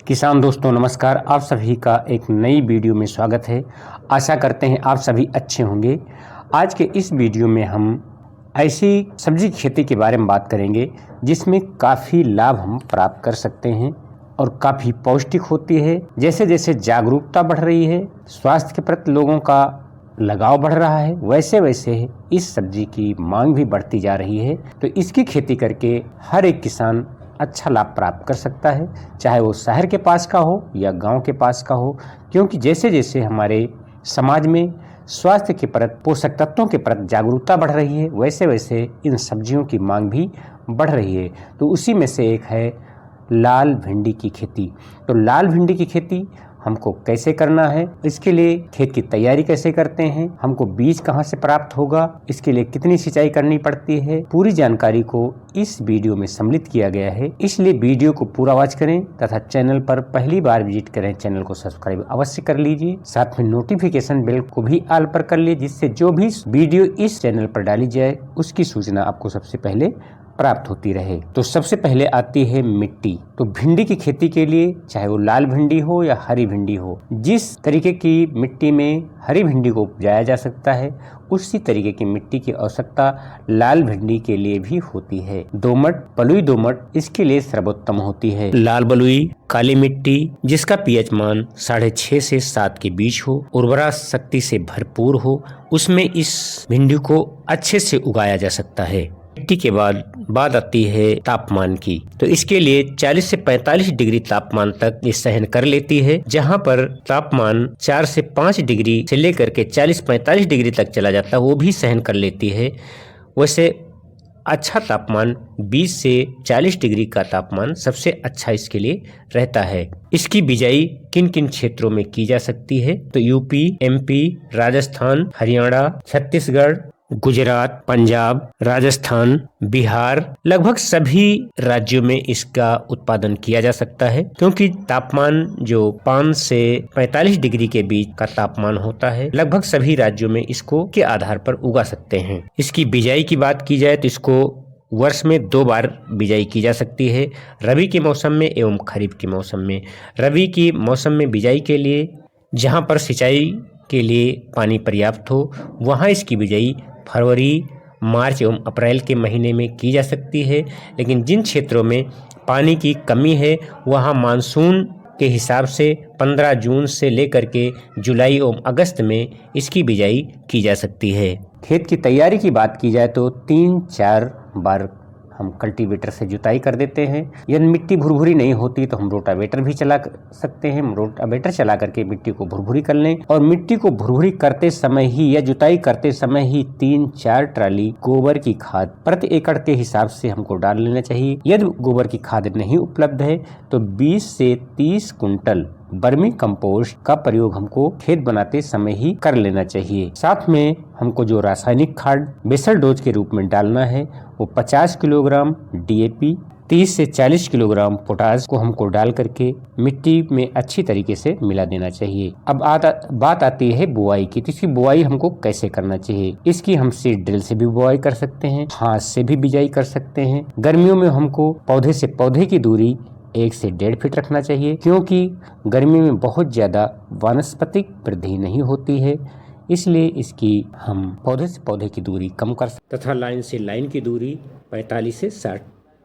किसान दोस्तों नमस्कार। आप सभी का एक नई वीडियो में स्वागत है। आशा करते हैं आप सभी अच्छे होंगे। आज के इस वीडियो में हम ऐसी सब्जी खेती के बारे में बात करेंगे जिसमें काफ़ी लाभ हम प्राप्त कर सकते हैं और काफ़ी पौष्टिक होती है। जैसे जैसे जागरूकता बढ़ रही है, स्वास्थ्य के प्रति लोगों का लगाव बढ़ रहा है, वैसे वैसे इस सब्जी की मांग भी बढ़ती जा रही है। तो इसकी खेती करके हर एक किसान अच्छा लाभ प्राप्त कर सकता है, चाहे वो शहर के पास का हो या गांव के पास का हो, क्योंकि जैसे जैसे हमारे समाज में स्वास्थ्य के प्रति, पोषक तत्वों के प्रति जागरूकता बढ़ रही है, वैसे वैसे इन सब्जियों की मांग भी बढ़ रही है। तो उसी में से एक है लाल भिंडी की खेती। तो लाल भिंडी की खेती हमको कैसे करना है, इसके लिए खेत की तैयारी कैसे करते हैं, हमको बीज कहाँ से प्राप्त होगा, इसके लिए कितनी सिंचाई करनी पड़ती है, पूरी जानकारी को इस वीडियो में सम्मिलित किया गया है। इसलिए वीडियो को पूरा वॉच करें तथा चैनल पर पहली बार विजिट करें, चैनल को सब्सक्राइब अवश्य कर लीजिए। साथ में नोटिफिकेशन बेल को भी ऑल पर कर लीजिए, जिससे जो भी वीडियो इस चैनल पर डाली जाए उसकी सूचना आपको सबसे पहले प्राप्त होती रहे। तो सबसे पहले आती है मिट्टी। तो भिंडी की खेती के लिए, चाहे वो लाल भिंडी हो या हरी भिंडी हो, जिस तरीके की मिट्टी में हरी भिंडी को उपजाया जा सकता है उसी तरीके की मिट्टी की आवश्यकता लाल भिंडी के लिए भी होती है। दोमट, बलुई दोमट इसके लिए सर्वोत्तम होती है। लाल बलुई, काली मिट्टी जिसका पीएच मान 6.5 से 7 के बीच हो, उर्वरा शक्ति से भरपूर हो, उसमें इस भिंडी को अच्छे से उगाया जा सकता है। मिट्टी के बाद आती है तापमान की। तो इसके लिए 40 से 45 डिग्री तापमान तक ये सहन कर लेती है। जहां पर तापमान 4 से 5 डिग्री से लेकर के 40-45 डिग्री तक चला जाता है, वो भी सहन कर लेती है। वैसे अच्छा तापमान 20 से 40 डिग्री का तापमान सबसे अच्छा इसके लिए रहता है। इसकी बिजाई किन किन क्षेत्रों में की जा सकती है? तो यूपी, एमपी, राजस्थान, हरियाणा, छत्तीसगढ़, गुजरात, पंजाब, राजस्थान, बिहार, लगभग सभी राज्यों में इसका उत्पादन किया जा सकता है, क्योंकि तापमान जो 5 से 45 डिग्री के बीच का तापमान होता है, लगभग सभी राज्यों में इसको के आधार पर उगा सकते हैं। इसकी बिजाई की बात की जाए तो इसको वर्ष में 2 बार बिजाई की जा सकती है, रबी के मौसम में एवं खरीफ के मौसम में। रबी की मौसम में बिजाई के लिए जहाँ पर सिंचाई के लिए पानी पर्याप्त हो, वहाँ इसकी बिजाई फरवरी, मार्च एवं अप्रैल के महीने में की जा सकती है। लेकिन जिन क्षेत्रों में पानी की कमी है, वहाँ मानसून के हिसाब से 15 जून से लेकर के जुलाई एवं अगस्त में इसकी बिजाई की जा सकती है। खेत की तैयारी की बात की जाए तो 3-4 बार हम कल्टीवेटर से जुताई कर देते हैं। यदि मिट्टी भुरभुरी नहीं होती तो हम रोटावेटर भी चला सकते हैं। रोटावेटर चला करके मिट्टी को भुरभुरी कर लें, और मिट्टी को भुरभुरी करते समय ही या जुताई करते समय ही 3-4 ट्राली गोबर की खाद प्रति एकड़ के हिसाब से हमको डाल लेना चाहिए। यदि गोबर की खाद नहीं उपलब्ध है तो 20 से 30 कुंटल वर्मी कंपोस्ट का प्रयोग हमको खेत बनाते समय ही कर लेना चाहिए। साथ में हमको जो रासायनिक खाद बेसल डोज के रूप में डालना है वो 50 किलोग्राम डीएपी, 30 से 40 किलोग्राम पोटाश को हमको डाल करके मिट्टी में अच्छी तरीके से मिला देना चाहिए। अब बात आती है बुआई की। तो इसकी बुआई हमको कैसे करना चाहिए? इसकी हम सीड ड्रिल से भी बुआई कर सकते हैं, हाथ से भी बिजाई कर सकते हैं। गर्मियों में हमको पौधे से पौधे की दूरी 1 से 1.5 फीट रखना चाहिए, क्योंकि गर्मी में बहुत ज़्यादा वानस्पतिक वृद्धि नहीं होती है, इसलिए इसकी हम पौधे से पौधे की दूरी कम कर सकते तथा लाइन से लाइन की दूरी 45 से 60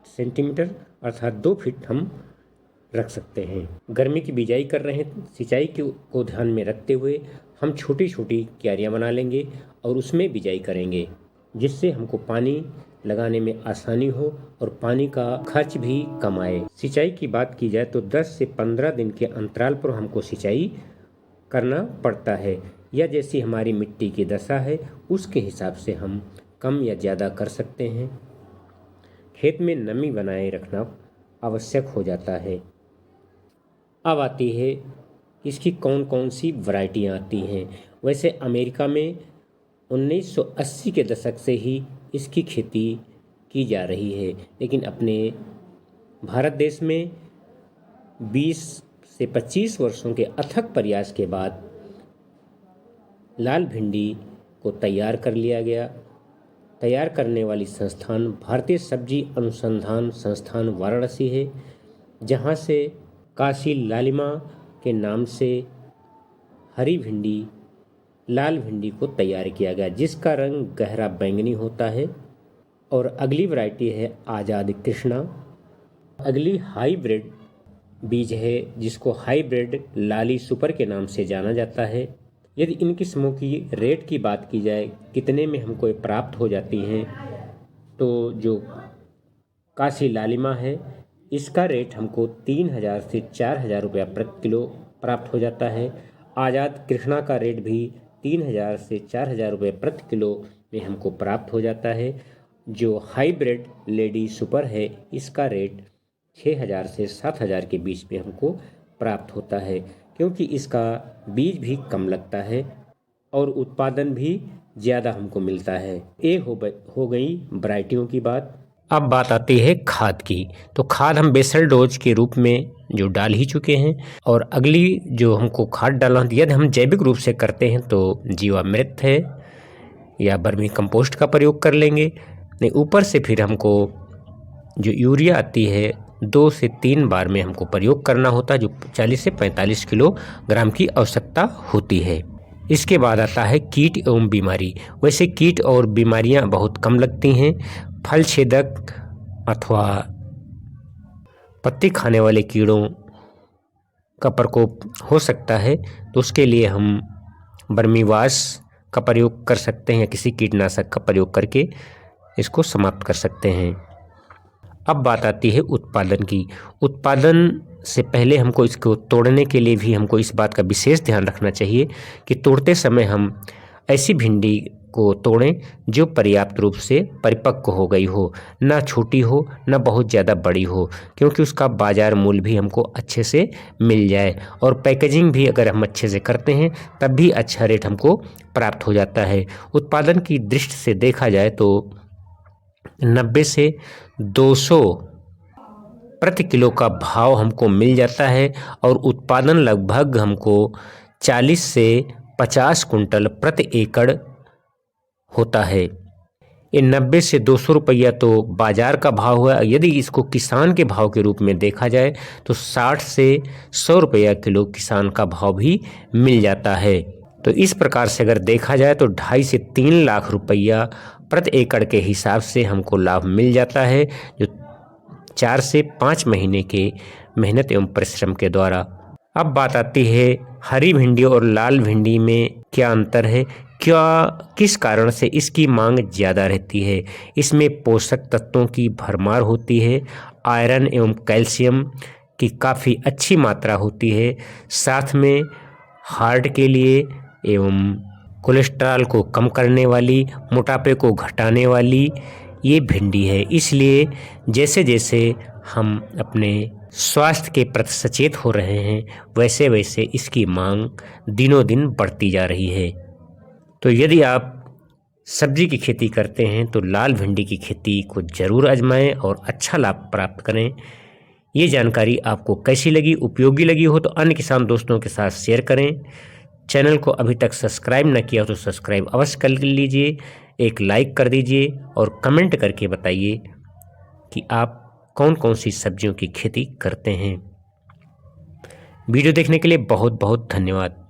सेंटीमीटर अर्थात 2 फीट हम रख सकते हैं। गर्मी की बिजाई कर रहे हैं, सिंचाई को ध्यान में रखते हुए हम छोटी छोटी क्यारियाँ बना लेंगे और उसमें बिजाई करेंगे, जिससे हमको पानी लगाने में आसानी हो और पानी का खर्च भी कम आए। सिंचाई की बात की जाए तो 10 से 15 दिन के अंतराल पर हमको सिंचाई करना पड़ता है, या जैसी हमारी मिट्टी की दशा है उसके हिसाब से हम कम या ज़्यादा कर सकते हैं। खेत में नमी बनाए रखना आवश्यक हो जाता है। अब आती है इसकी कौन कौन सी वैरायटियाँ आती हैं। वैसे अमेरिका में 1980 के दशक से ही इसकी खेती की जा रही है, लेकिन अपने भारत देश में 20 से 25 वर्षों के अथक प्रयास के बाद लाल भिंडी को तैयार कर लिया गया। तैयार करने वाली संस्थान भारतीय सब्जी अनुसंधान संस्थान वाराणसी है, जहाँ से काशी लालिमा के नाम से हरी भिंडी, लाल भिंडी को तैयार किया गया, जिसका रंग गहरा बैंगनी होता है। और अगली वैरायटी है आज़ाद कृष्णा। अगली हाईब्रिड बीज है जिसको हाईब्रिड लाली सुपर के नाम से जाना जाता है। यदि इन किस्मों की रेट की बात की जाए, कितने में हमको ये प्राप्त हो जाती हैं, तो जो काशी लालिमा है इसका रेट हमको 3000 से 4000 रुपया प्रति किलो प्राप्त हो जाता है। आज़ाद कृष्णा का रेट भी 3000 से 4000 रुपये प्रति किलो में हमको प्राप्त हो जाता है। जो हाइब्रिड लेडी सुपर है इसका रेट 6000 से 7000 के बीच में हमको प्राप्त होता है, क्योंकि इसका बीज भी कम लगता है और उत्पादन भी ज़्यादा हमको मिलता है। ये हो गई वैरायटियों की बात। अब बात आती है खाद की। तो खाद हम बेसल डोज के रूप में जो डाल ही चुके हैं, और अगली जो हमको खाद डालना, यदि हम जैविक रूप से करते हैं तो जीवामृत है या बर्मी कंपोस्ट का प्रयोग कर लेंगे। नहीं, ऊपर से फिर हमको जो यूरिया आती है 2 से 3 बार में हमको प्रयोग करना होता है, जो 40 से 45 किलोग्राम की आवश्यकता होती है। इसके बाद आता है कीट एवं बीमारी। वैसे कीट और बीमारियां बहुत कम लगती हैं। फल छेदक अथवा पत्ती खाने वाले कीड़ों का प्रकोप हो सकता है, तो उसके लिए हम बर्मीवाश का प्रयोग कर सकते हैं या किसी कीटनाशक का प्रयोग करके इसको समाप्त कर सकते हैं। अब बात आती है उत्पादन की। उत्पादन से पहले हमको इसको तोड़ने के लिए भी हमको इस बात का विशेष ध्यान रखना चाहिए कि तोड़ते समय हम ऐसी भिंडी को तोड़ें जो पर्याप्त रूप से परिपक्व हो गई हो, ना छोटी हो ना बहुत ज़्यादा बड़ी हो, क्योंकि उसका बाज़ार मूल्य भी हमको अच्छे से मिल जाए। और पैकेजिंग भी अगर हम अच्छे से करते हैं तब भी अच्छा रेट हमको प्राप्त हो जाता है। उत्पादन की दृष्टि से देखा जाए तो 90 से 200 प्रति किलो का भाव हमको मिल जाता है, और उत्पादन लगभग हमको 40 से 50 कुंटल प्रति एकड़ होता है। ये 90 से 200 रुपया तो बाजार का भाव हुआ। यदि इसको किसान के भाव के रूप में देखा जाए तो 60 से 100 रुपया किलो किसान का भाव भी मिल जाता है। तो इस प्रकार से अगर देखा जाए तो 2.5 से 3 लाख रुपया प्रति एकड़ के हिसाब से हमको लाभ मिल जाता है, जो 4 से 5 महीने के मेहनत एवं परिश्रम के द्वारा। अब बात आती है हरी भिंडी और लाल भिंडी में क्या अंतर है, किस कारण से इसकी मांग ज़्यादा रहती है। इसमें पोषक तत्वों की भरमार होती है, आयरन एवं कैल्शियम की काफ़ी अच्छी मात्रा होती है, साथ में हार्ट के लिए एवं कोलेस्ट्रॉल को कम करने वाली, मोटापे को घटाने वाली ये भिंडी है। इसलिए जैसे जैसे हम अपने स्वास्थ्य के प्रति सचेत हो रहे हैं, वैसे वैसे इसकी मांग दिनों दिन बढ़ती जा रही है। तो यदि आप सब्जी की खेती करते हैं तो लाल भिंडी की खेती को ज़रूर आजमाएं और अच्छा लाभ प्राप्त करें। ये जानकारी आपको कैसी लगी, उपयोगी लगी हो तो अन्य किसान दोस्तों के साथ शेयर करें। चैनल को अभी तक सब्सक्राइब न किया हो तो सब्सक्राइब अवश्य कर लीजिए, एक लाइक कर दीजिए और कमेंट करके बताइए कि आप कौन कौन सी सब्जियों की खेती करते हैं। वीडियो देखने के लिए बहुत बहुत धन्यवाद।